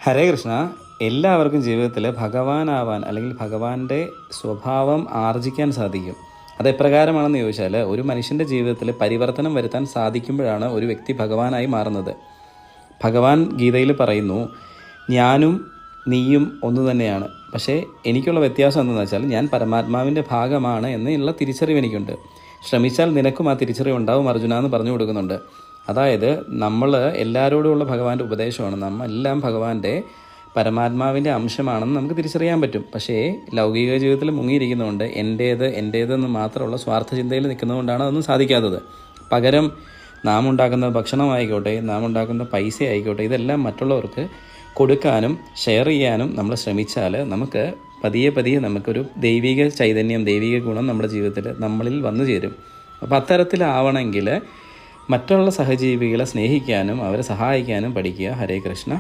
ഹരേ കൃഷ്ണ. എല്ലാവർക്കും ജീവിതത്തിൽ ഭഗവാനാവാൻ അല്ലെങ്കിൽ ഭഗവാന്റെ സ്വഭാവം ആർജിക്കാൻ സാധിക്കും. അതെപ്രകാരമാണെന്ന് ചോദിച്ചാൽ, ഒരു മനുഷ്യൻ്റെ ജീവിതത്തിൽ പരിവർത്തനം വരുത്താൻ സാധിക്കുമ്പോഴാണ് ഒരു വ്യക്തി ഭഗവാനായി മാറുന്നത്. ഭഗവാൻ ഗീതയിൽ പറയുന്നു, ഞാനും നീയും ഒന്നു തന്നെയാണ്, പക്ഷേ എനിക്കുള്ള വ്യത്യാസം എന്തെന്ന് വെച്ചാൽ ഞാൻ പരമാത്മാവിൻ്റെ ഭാഗമാണ് എന്നുള്ള തിരിച്ചറിവ് എനിക്കുണ്ട്. ശ്രമിച്ചാൽ നിനക്കും ആ തിരിച്ചറിവ് ഉണ്ടാവും അർജുന എന്ന് പറഞ്ഞു കൊടുക്കുന്നുണ്ട്. അതായത് നമ്മൾ എല്ലാവരോടുമുള്ള ഭഗവാന്റെ ഉപദേശമാണ്, നമ്മളെല്ലാം ഭഗവാന്റെ പരമാത്മാവിൻ്റെ അംശമാണെന്ന് നമുക്ക് തിരിച്ചറിയാൻ പറ്റും. പക്ഷേ ലൗകിക ജീവിതത്തിൽ മുങ്ങിയിരിക്കുന്നതുകൊണ്ട് എൻ്റേതെന്ന് മാത്രമുള്ള സ്വാർത്ഥ ചിന്തയിൽ നിൽക്കുന്നതുകൊണ്ടാണ് അതൊന്നും സാധിക്കാത്തത്. പകരം നാം ഉണ്ടാക്കുന്ന ഭക്ഷണമായിക്കോട്ടെ, നാം ഉണ്ടാക്കുന്ന പൈസ ആയിക്കോട്ടെ, ഇതെല്ലാം മറ്റുള്ളവർക്ക് കൊടുക്കാനും ഷെയർ ചെയ്യാനും നമ്മൾ ശ്രമിച്ചാൽ നമുക്ക് പതിയെ നമുക്കൊരു ദൈവിക ചൈതന്യം, ദൈവിക ഗുണം നമ്മുടെ ജീവിതത്തിൽ നമ്മളിൽ വന്നു ചേരും. അപ്പോൾ അത്തരത്തിലാവണമെങ്കിൽ മറ്റുള്ള സഹജീവികളെ സ്നേഹിക്കാനും അവരെ സഹായിക്കാനും പഠിക്കുക. ഹരേ കൃഷ്ണ.